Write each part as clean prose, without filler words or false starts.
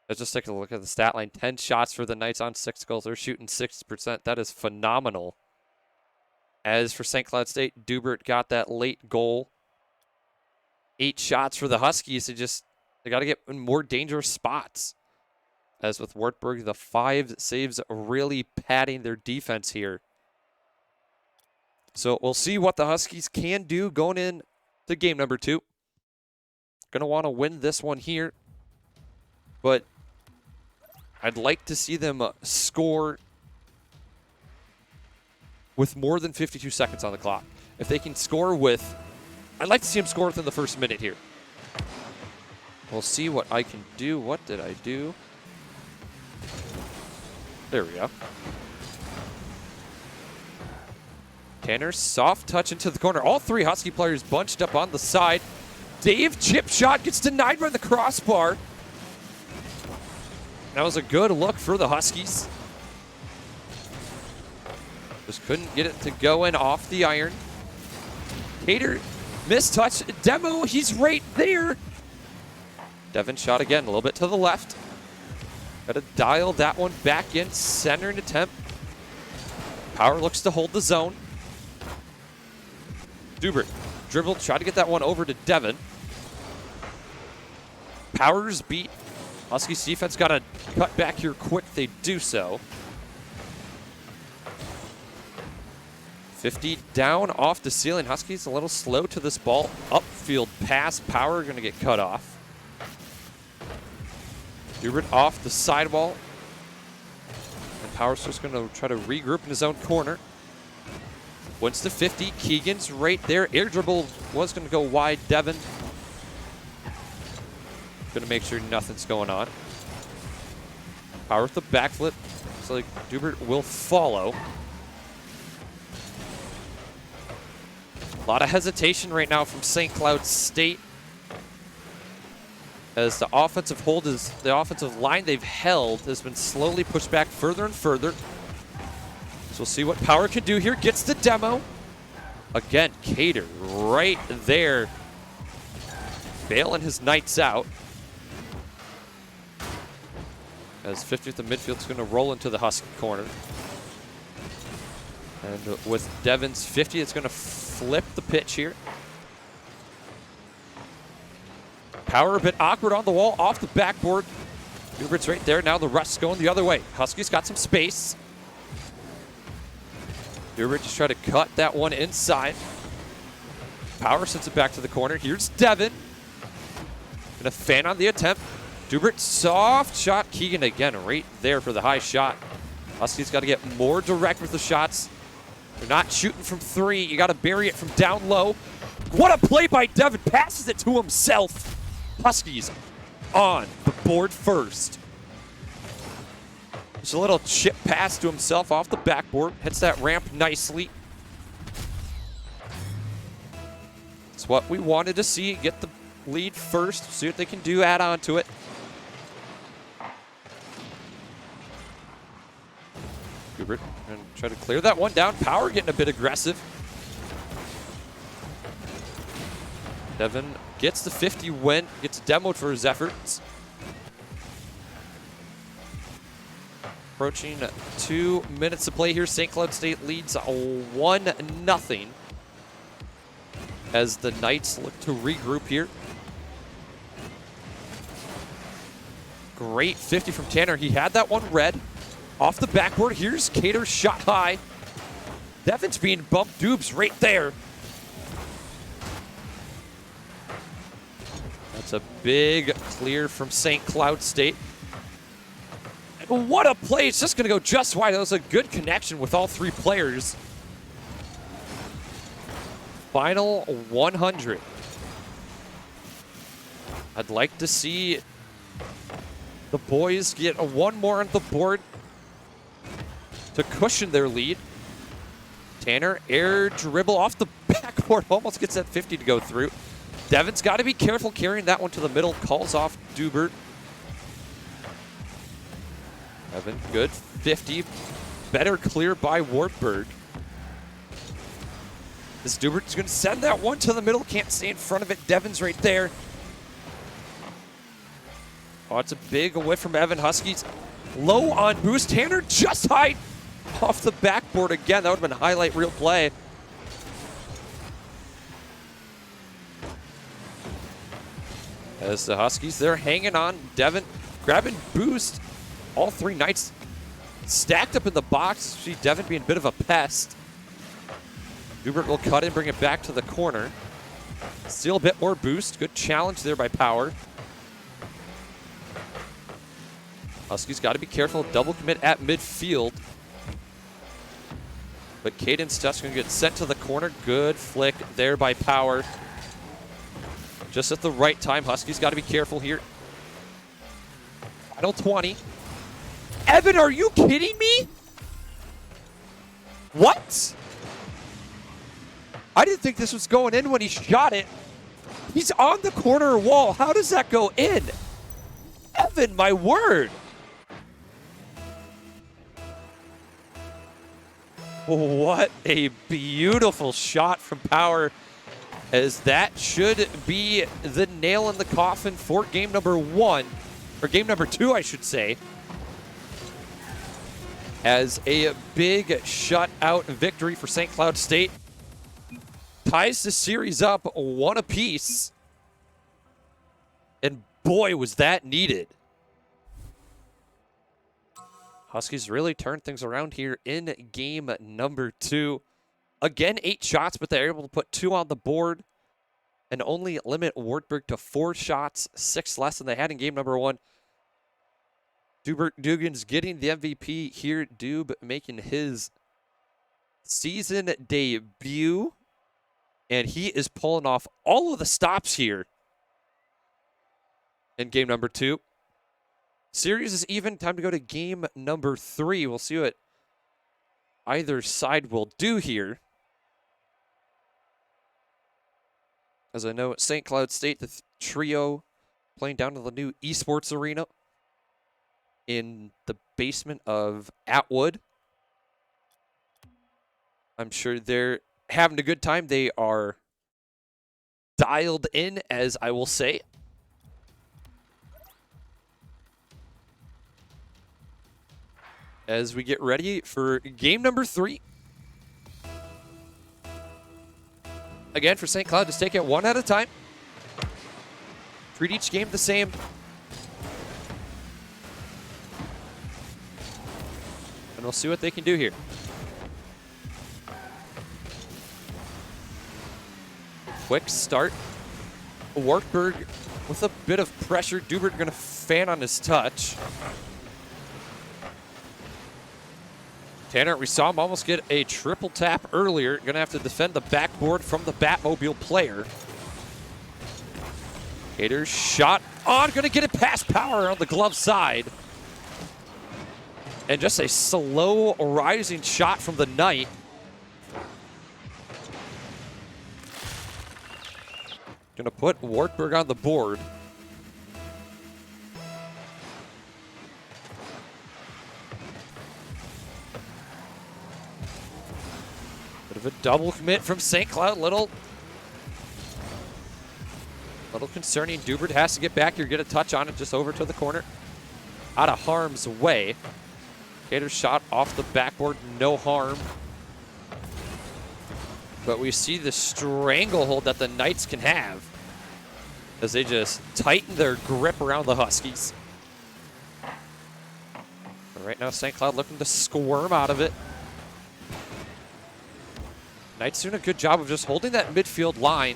Let's just take a look at the stat line. 10 shots for the Knights on 6 goals. They're shooting 60%. That is phenomenal. As for St. Cloud State, Dubert got that late goal. 8 shots for the Huskies. They got to get in more dangerous spots. As with Wartburg, the 5 saves really padding their defense here. So we'll see what the Huskies can do going in to game number 2. Going to want to win this one here. But I'd like to see them score with more than 52 seconds on the clock. If they can score with, I'd like to see them score within the first minute here. We'll see what I can do. What did I do? There we go. Tanner, soft touch into the corner. All 3 Husky players bunched up on the side. Dave, chip shot, gets denied by the crossbar. That was a good look for the Huskies. Just couldn't get it to go in off the iron. Cater, mistouch. Demo, he's right there. Devin shot again, a little bit to the left. Got to dial that one back in. Center an attempt. Power looks to hold the zone. Dubert dribbled, tried to get that one over to Devin. Powers beat. Huskies defense got to cut back here quick. They do so. 50 down off the ceiling. Huskies a little slow to this ball. Upfield pass. Power going to get cut off. Dubert off the sidewall. And Power's just going to try to regroup in his own corner. Wins to 50. Keegan's right there. Air dribble was going to go wide. Devin going to make sure nothing's going on. Power with the backflip. Looks like Dubert will follow. A lot of hesitation right now from St. Cloud State. As the offensive line they've held has been slowly pushed back further and further. So we'll see what Power can do here. Gets the demo. Again, Cater right there. Bailing his Knights out. As 50th the midfield's going to roll into the Husky corner. And with Devin's 50, it's going to flip the pitch here. Power a bit awkward on the wall, off the backboard. Dubert's right there. Now the rush's going the other way. Huskies got some space. Dubert just trying to cut that one inside. Power sends it back to the corner. Here's Devin. Gonna fan on the attempt. Dubert, soft shot. Keegan again right there for the high shot. Huskies got to get more direct with the shots. They're not shooting from 3. You got to bury it from down low. What a play by Devin. Passes it to himself. Huskies on the board first. Just a little chip pass to himself off the backboard. Hits that ramp nicely. It's what we wanted to see. Get the lead first. See what they can do. Add on to it. Dubert and try to clear that one down. Power getting a bit aggressive. Devin gets the 50 win, gets demoed for his efforts. Approaching 2 minutes to play here. St. Cloud State leads 1-0 as the Knights look to regroup here. Great 50 from Tanner. He had that one red. Off the backboard, here's Cater, shot high. Devin's being bumped. Dubes right there. That's a big clear from St. Cloud State. And what a play. It's just going to go just wide. That was a good connection with all 3 players. Final 100. I'd like to see the boys get one more on the board to cushion their lead. Tanner, air dribble off the backboard. Almost gets that 50 to go through. Devin's got to be careful carrying that one to the middle. Calls off Dubert. Devin, good 50. Better clear by Wartburg. This Dubert's going to send that one to the middle. Can't stay in front of it. Devin's right there. Oh, it's a big whiff from Evan. Huskies low on boost. Tanner just high off the backboard again. That would have been a highlight reel play. As the Huskies, they're hanging on. Devin grabbing boost. All three Knights stacked up in the box. See Devin being a bit of a pest. Dubert will cut in, bring it back to the corner. Steal a bit more boost. Good challenge there by Power. Huskies got to be careful. Double commit at midfield. But Caden Stuff's going to get sent to the corner. Good flick there by Power. Just at the right time. Huskies got to be careful here. Final 20. Evan, are you kidding me? What? I didn't think this was going in when he shot it. He's on the corner wall. How does that go in? Evan, my word. What a beautiful shot from Power, as that should be the nail in the coffin for game number 1, or game number 2, I should say, as a big shutout victory for St. Cloud State. Ties the series up 1 apiece, and boy, was that needed. Huskies really turned things around here in game number 2. Again, 8 shots, but they're able to put 2 on the board and only limit Wartburg to 4 shots, 6 less than they had in game number 1. Dubert Dugan's getting the MVP here. Dube making his season debut, and he is pulling off all of the stops here in game number 2. Series is even. Time to go to game number 3. We'll see what either side will do here. As I know, St. Cloud State, the trio playing down to the new esports arena in the basement of Atwood. I'm sure they're having a good time. They are dialed in, as I will say. As we get ready for game number 3. Again, for St. Cloud, just take it one at a time. Treat each game the same. And we'll see what they can do here. Quick start. Wartburg with a bit of pressure. Dubert going to fan on his touch. Tanner, we saw him almost get a triple tap earlier. Going to have to defend the backboard from the Batmobile player. Hader's shot on. Going to get it past Power on the glove side. And just a slow rising shot from the Knight. Going to put Wartburg on the board. Bit of a double commit from St. Cloud. Little concerning. Dubert has to get back here, get a touch on it, just over to the corner. Out of harm's way. Gator's shot off the backboard, no harm. But we see the stranglehold that the Knights can have as they just tighten their grip around the Huskies. But right now, St. Cloud looking to squirm out of it. Knights doing a good job of just holding that midfield line.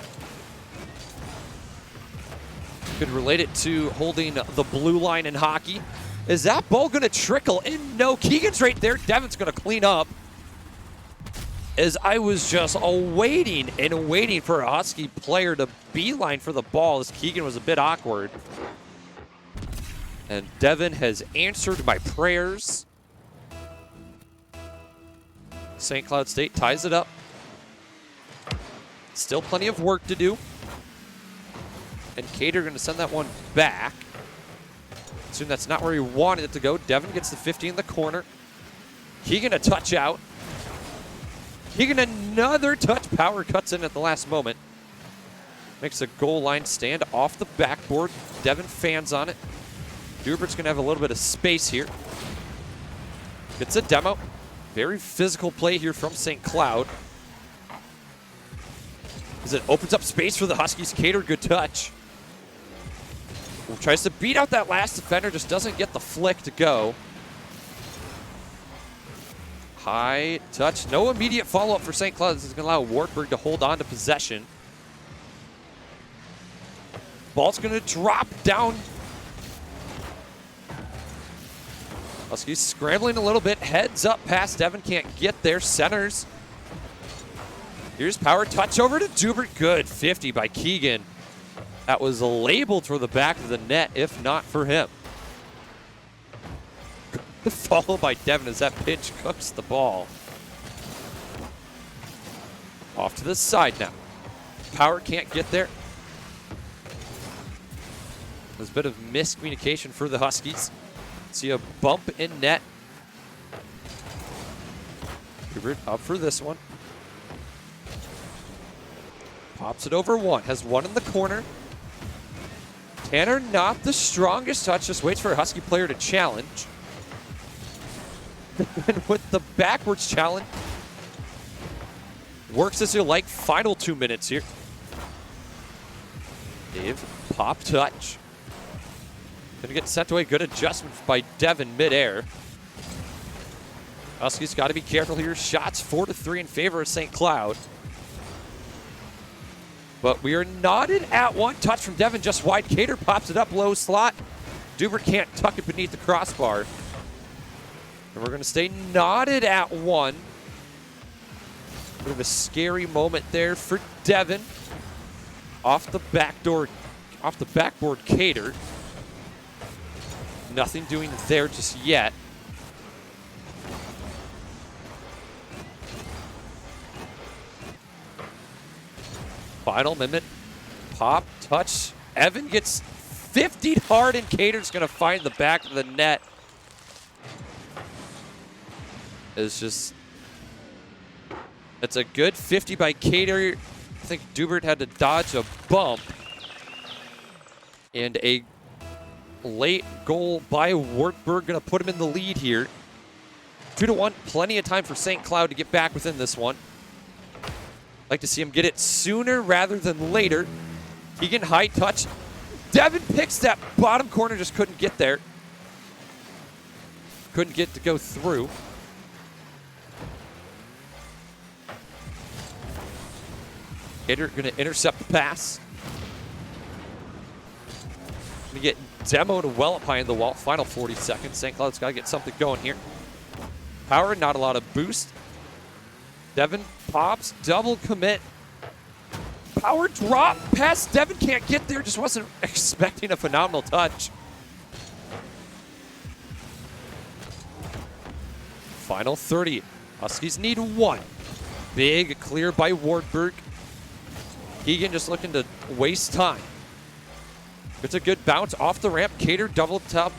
Could relate it to holding the blue line in hockey. Is that ball going to trickle in? No, Keegan's right there. Devin's going to clean up. As I was just waiting and waiting for a Husky player to beeline for the ball, as Keegan was a bit awkward. And Devin has answered my prayers. St. Cloud State ties it up. Still plenty of work to do. And Cater going to send that one back. Assume that's not where he wanted it to go. Devin gets the 50 in the corner. Keegan a touch out. Keegan another touch. Power cuts in at the last moment. Makes a goal line stand off the backboard. Devin fans on it. Dubert's going to have a little bit of space here. Gets a demo. Very physical play here from St. Cloud. As it opens up space for the Huskies. Cater, good touch. Tries to beat out that last defender, just doesn't get the flick to go. High touch. No immediate follow-up for St. Cloud. This is going to allow Wartburg to hold on to possession. Ball's going to drop down. Huskies scrambling a little bit. Heads up past Devin. Can't get there. Centers. Here's power touch over to Dubert. Good 50 by Keegan. That was labeled for the back of the net, if not for him. Followed by Devin as that pitch cooks the ball. Off to the side now. Power can't get there. There's a bit of miscommunication for the Huskies. See a bump in net. Hubert up for this one. Pops it over one. Has one in the corner. Tanner not the strongest touch. Just waits for a Husky player to challenge. And with the backwards challenge. Works as you like. Final 2 minutes here. Dave, pop touch. Gonna get sent away. Good adjustment by Devin midair. Huskies got to be careful here. Shots 4-3 in favor of St. Cloud. But we are knotted at one. Touch from Devin just wide. Cater pops it up low slot. Dubert can't tuck it beneath the crossbar. And we're going to stay knotted at one. Bit of a scary moment there for Devin. Off the backboard, Cater. Nothing doing there just yet. Final minute. Pop, touch. Evan gets 50'd hard, and Cater's going to find the back of the net. It's a good 50 by Cater. I think Dubert had to dodge a bump. And a late goal by Wartburg going to put him in the lead here. 2-1. Plenty of time for St. Cloud to get back within this one. Like to see him get it sooner rather than later. Keegan, high touch. Devin picks that bottom corner, just couldn't get there. Couldn't get to go through. Cater going to intercept the pass. Going to get demoed well up behind the wall. Final 40 seconds. St. Cloud's got to get something going here. Power, not a lot of boost. Devin pops, double commit. Power drop past Devin, can't get there. Just wasn't expecting a phenomenal touch. Final 30. Huskies need one. Big clear by Wartburg. Keegan just looking to waste time. It's a good bounce off the ramp. Cater double top.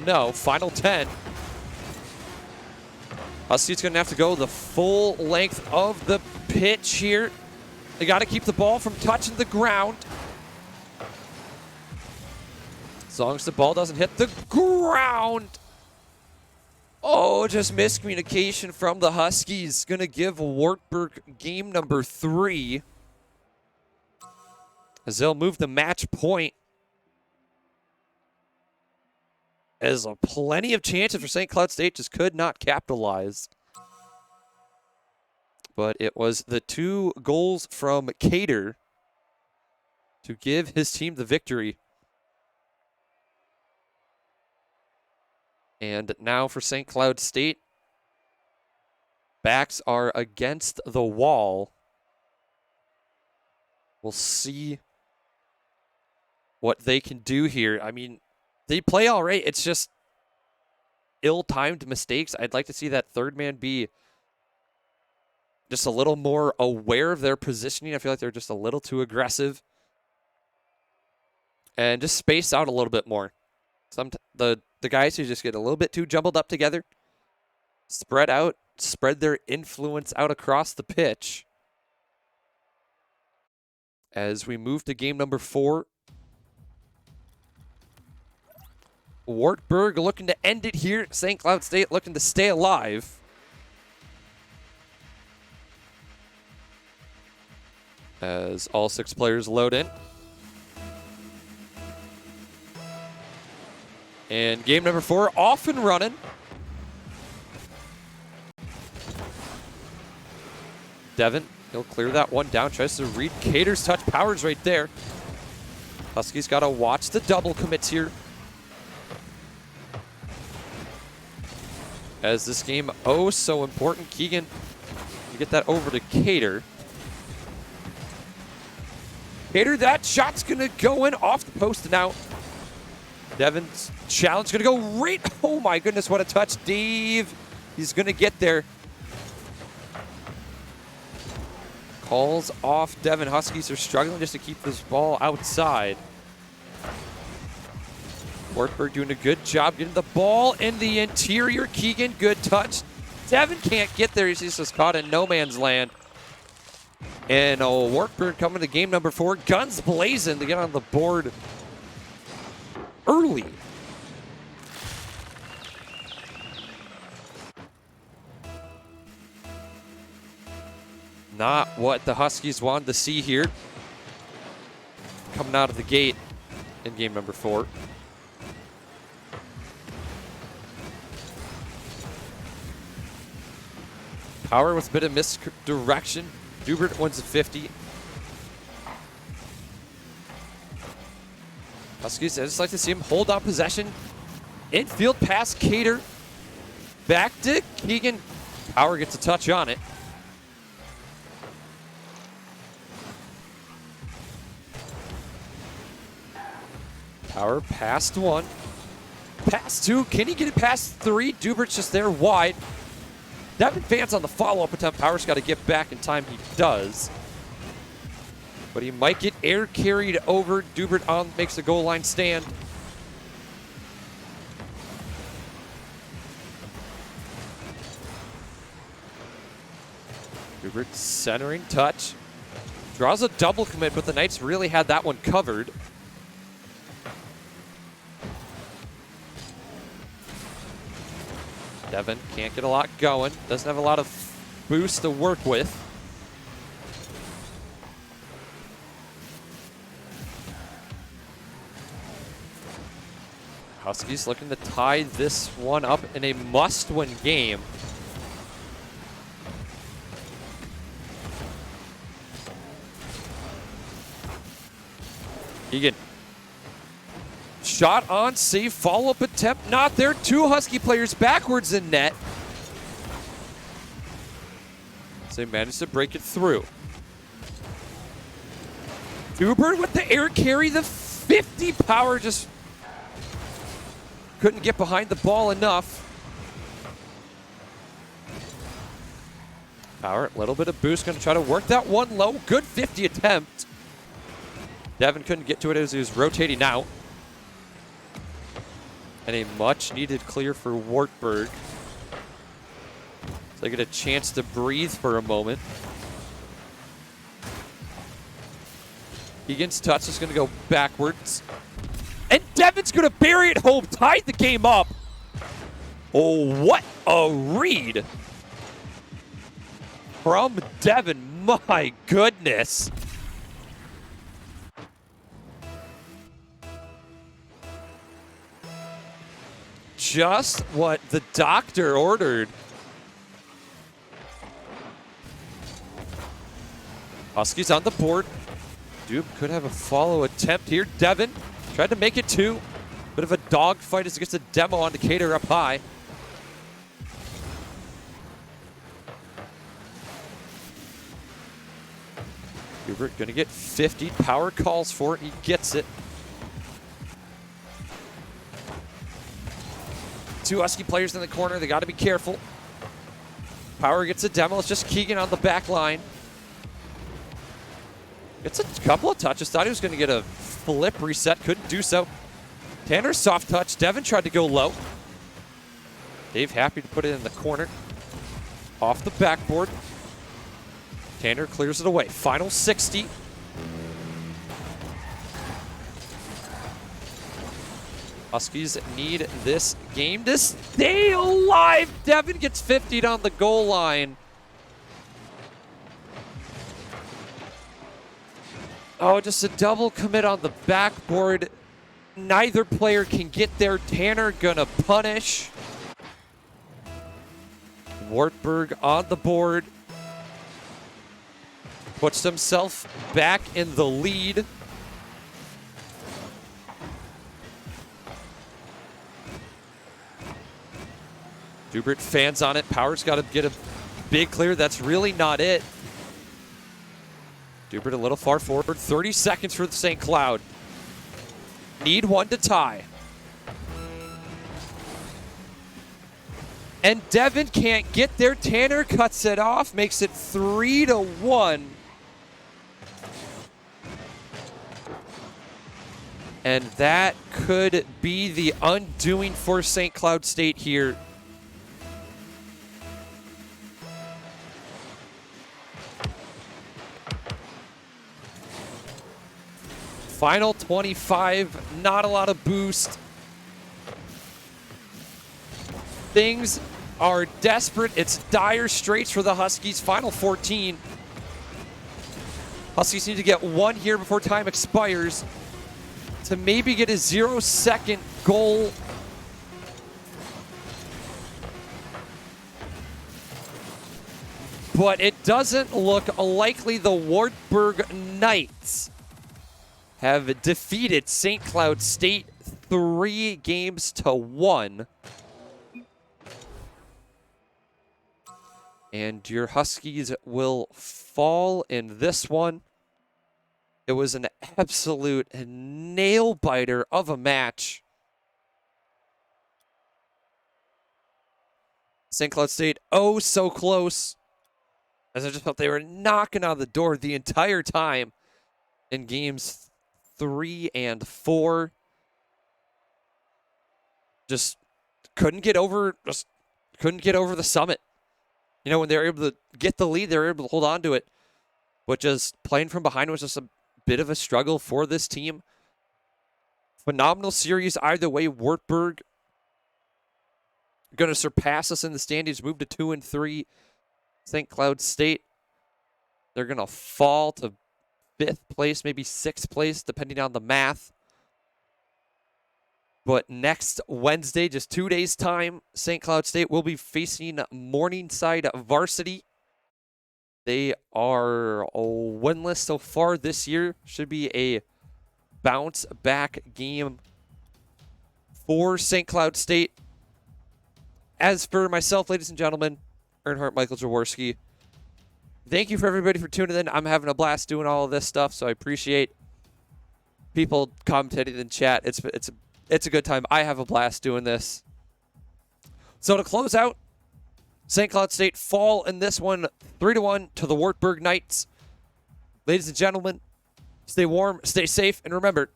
No. Final 10. Huskies going to have to go the full length of the pitch here. They got to keep the ball from touching the ground. As long as the ball doesn't hit the ground. Oh, just miscommunication from the Huskies. Going to give Wartburg game number 3. As they'll move the match point. As plenty of chances for St. Cloud State, just could not capitalize. But it was the 2 goals from Cater to give his team the victory. And now for St. Cloud State, backs are against the wall. We'll see what they can do here. I mean, they play all right. It's just ill-timed mistakes. I'd like to see that third man be just a little more aware of their positioning. I feel like they're just a little too aggressive. And just space out a little bit more. The guys who just get a little bit too jumbled up together, spread out, spread their influence out across the pitch. As we move to game number 4. Wartburg looking to end it here. St. Cloud State looking to stay alive. As all 6 players load in. And game number 4 off and running. Devin, he'll clear that one down. Tries to read Cater's touch. Power's right there. Huskies got to watch the double commits here. As this game, oh, so important. Keegan, you get that over to Cater. Cater, that shot's going to go in off the post and out. Devin's challenge going to go right. Oh, my goodness, what a touch. Dave, he's going to get there. Calls off Devin. Huskies are struggling just to keep this ball outside. Wartburg doing a good job getting the ball in the interior. Keegan, good touch. Devin can't get there. He's just caught in no man's land. And Wartburg coming to game number 4. Guns blazing to get on the board early. Not what the Huskies wanted to see here. Coming out of the gate in game number 4. Power with a bit of misdirection. Dubert wins the 50. Huskies, I just like to see him hold on possession. Infield pass, Cater. Back to Keegan. Power gets a touch on it. Power past 1. Past 2. Can he get it past 3? Dubert's just there wide. Devin fans on the follow-up attempt. Power's got to get back in time. He does. But he might get air carried over. Dubert on makes the goal line stand. Dubert centering touch. Draws a double commit, but the Knights really had that one covered. Devin can't get a lot going. Doesn't have a lot of boost to work with. Huskies looking to tie this one up in a must-win game. Egan. Shot on, save, follow-up attempt, not there. 2 Husky players backwards in net. So they managed to break it through. Dubert with the air carry, the 50. Power just couldn't get behind the ball enough. Power, a little bit of boost, going to try to work that one low. Good 50 attempt. Devin couldn't get to it as he was rotating out. And a much-needed clear for Wartburg. So they get a chance to breathe for a moment. Egan's touch is going to go backwards. And Devin's going to bury it home, tied the game up. Oh, what a read from Devin. My goodness. Just what the doctor ordered. Huskies on the board. Dube could have a follow attempt here. Devin tried to make it 2. Bit of a dogfight as he gets a demo on Decatur up high. Hubert gonna get 50. Power calls for it. He gets it. 2 Husky players in the corner. They got to be careful. Power gets a demo. It's just Keegan on the back line. Gets a couple of touches. Thought he was going to get a flip reset. Couldn't do so. Tanner soft touch. Devin tried to go low. Dave happy to put it in the corner. Off the backboard. Tanner clears it away. Final 60. Huskies need this game to stay alive. Devin gets 50'd on the goal line. Oh, just a double commit on the backboard. Neither player can get there. Tanner gonna punish. Wartburg on the board. Puts himself back in the lead. Dubert fans on it. Power's got to get a big clear. That's really not it. Dubert a little far forward. 30 seconds for the St. Cloud. Need one to tie. And Devin can't get there. Tanner cuts it off, makes it 3-1. And that could be the undoing for St. Cloud State here. Final 25, not a lot of boost. Things are desperate. It's dire straits for the Huskies. Final 14. Huskies need to get one here before time expires to maybe get a 0-second goal. But it doesn't look likely. The Wartburg Knights have defeated St. Cloud State 3-1. And your Huskies will fall in this one. It was an absolute nail-biter of a match. St. Cloud State, oh so close. As I just felt they were knocking on the door the entire time in games 3 and 4. Just couldn't get over the summit. You know, when they were able to get the lead, they were able to hold on to it. But just playing from behind was just a bit of a struggle for this team. Phenomenal series either way. Wartburg going to surpass us in the standings, move to 2 and 3. St. Cloud State, they're going to fall to 5th place, maybe 6th place, depending on the math. But next Wednesday, just 2 days' time, St. Cloud State will be facing Morningside Varsity. They are winless so far this year. Should be a bounce-back game for St. Cloud State. As for myself, ladies and gentlemen, Earnhardt Michael Jaworski, thank you for everybody for tuning in. I'm having a blast doing all of this stuff, so I appreciate people commenting in chat. It's a good time. I have a blast doing this. So to close out, St. Cloud State fall in this one 3-1 to the Wartburg Knights. Ladies and gentlemen, stay warm, stay safe, and remember,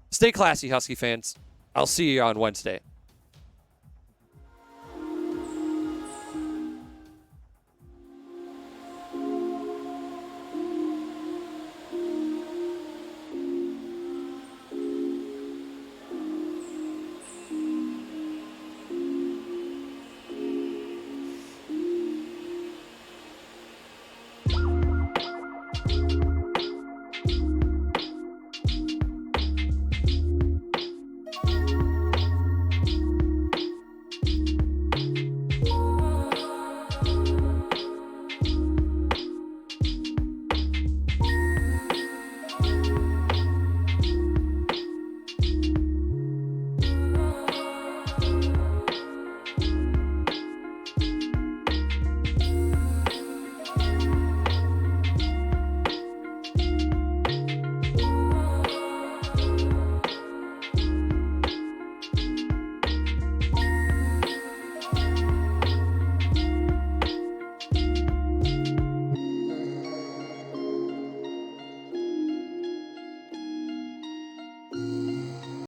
stay classy, Husky fans. I'll see you on Wednesday.